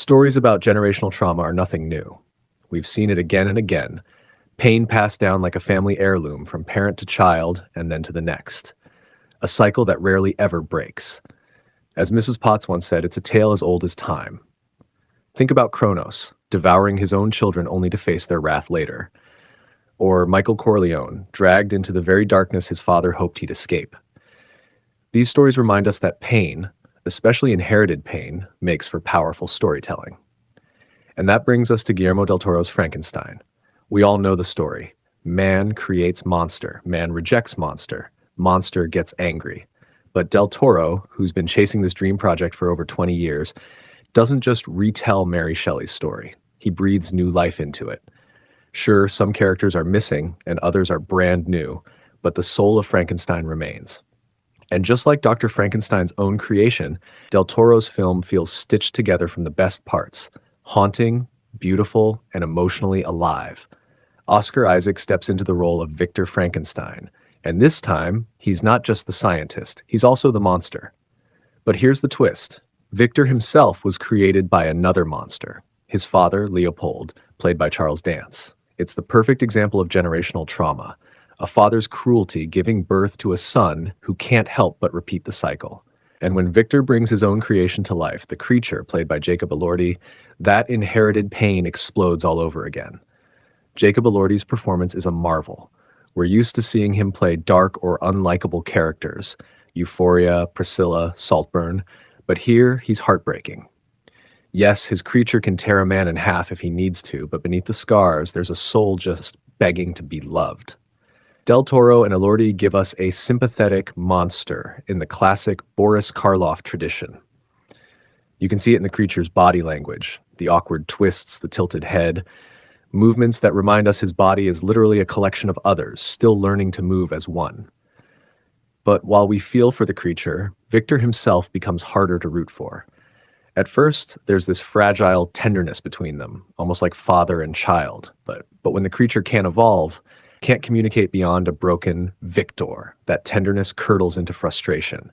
Stories about generational trauma are nothing new. We've seen it again and again. Pain passed down like a family heirloom from parent to child and then to the next. A cycle that rarely ever breaks. As Mrs. Potts once said, it's a tale as old as time. Think about Kronos, devouring his own children only to face their wrath later. Or Michael Corleone, dragged into the very darkness his father hoped he'd escape. These stories remind us that pain, especially inherited pain, makes for powerful storytelling. And that brings us to Guillermo del Toro's Frankenstein. We all know the story. Man creates monster. Man rejects monster. Monster gets angry. But Del Toro, who's been chasing this dream project for over 20 years, doesn't just retell Mary Shelley's story. He breathes new life into it. Sure, some characters are missing and others are brand new, but the soul of Frankenstein remains. And just like Dr. Frankenstein's own creation, Del Toro's film feels stitched together from the best parts, haunting, beautiful, and emotionally alive. Oscar Isaac steps into the role of Victor Frankenstein, and this time, he's not just the scientist, he's also the monster. But here's the twist. Victor himself was created by another monster, his father, Leopold, played by Charles Dance. It's the perfect example of generational trauma. A father's cruelty giving birth to a son who can't help but repeat the cycle. And when Victor brings his own creation to life, the creature, played by Jacob Elordi, that inherited pain explodes all over again. Jacob Elordi's performance is a marvel. We're used to seeing him play dark or unlikable characters, Euphoria, Priscilla, Saltburn, but here he's heartbreaking. Yes, his creature can tear a man in half if he needs to, but beneath the scars, there's a soul just begging to be loved. Del Toro and Elordi give us a sympathetic monster in the classic Boris Karloff tradition. You can see it in the creature's body language, the awkward twists, the tilted head, movements that remind us his body is literally a collection of others, still learning to move as one. But while we feel for the creature, Victor himself becomes harder to root for. At first, there's this fragile tenderness between them, almost like father and child. But when the creature can't evolve, can't communicate beyond a broken Victor, that tenderness curdles into frustration.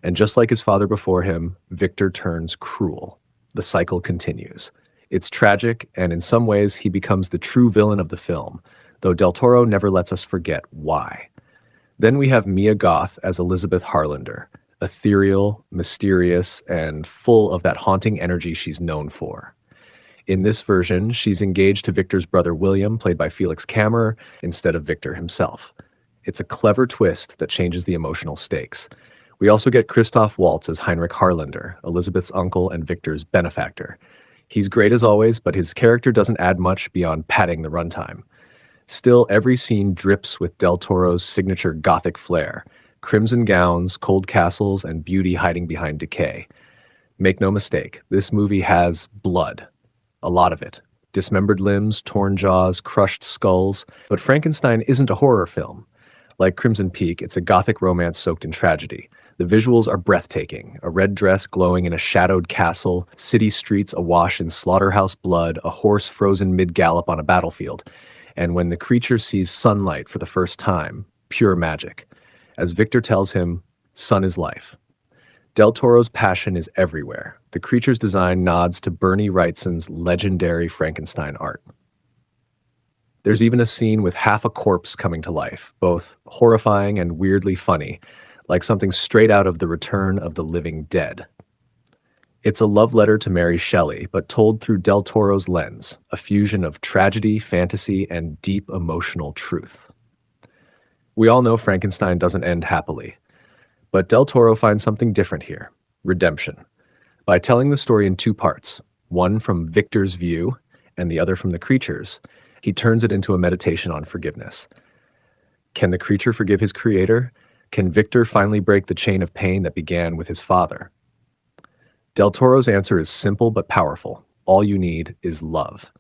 And just like his father before him, Victor turns cruel. The cycle continues. It's tragic, and in some ways, he becomes the true villain of the film, though Del Toro never lets us forget why. Then we have Mia Goth as Elizabeth Harlander, ethereal, mysterious, and full of that haunting energy she's known for. In this version, she's engaged to Victor's brother William, played by Felix Kammerer, instead of Victor himself. It's a clever twist that changes the emotional stakes. We also get Christoph Waltz as Heinrich Harlander, Elizabeth's uncle and Victor's benefactor. He's great as always, but his character doesn't add much beyond padding the runtime. Still, every scene drips with Del Toro's signature gothic flair, crimson gowns, cold castles, and beauty hiding behind decay. Make no mistake, this movie has blood. A lot of it. Dismembered limbs, torn jaws, crushed skulls. But Frankenstein isn't a horror film. Like Crimson Peak, it's a gothic romance soaked in tragedy. The visuals are breathtaking. A red dress glowing in a shadowed castle, city streets awash in slaughterhouse blood, a horse frozen mid-gallop on a battlefield. And when the creature sees sunlight for the first time, pure magic. As Victor tells him, sun is life. Del Toro's passion is everywhere. The creature's design nods to Bernie Wrightson's legendary Frankenstein art. There's even a scene with half a corpse coming to life, both horrifying and weirdly funny, like something straight out of The Return of the Living Dead. It's a love letter to Mary Shelley, but told through Del Toro's lens, a fusion of tragedy, fantasy, and deep emotional truth. We all know Frankenstein doesn't end happily, but Del Toro finds something different here, redemption. By telling the story in two parts, one from Victor's view and the other from the creature's, he turns it into a meditation on forgiveness. Can the creature forgive his creator? Can Victor finally break the chain of pain that began with his father? Del Toro's answer is simple but powerful. All you need is love.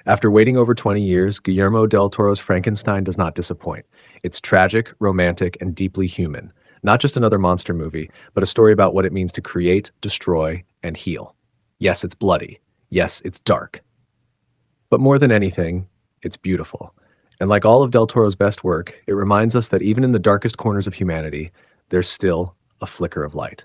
After waiting over 20 years, Guillermo del Toro's Frankenstein does not disappoint. It's tragic, romantic, and deeply human. Not just another monster movie, but a story about what it means to create, destroy, and heal. Yes, it's bloody. Yes, it's dark. But more than anything, it's beautiful. And like all of Del Toro's best work, it reminds us that even in the darkest corners of humanity, there's still a flicker of light.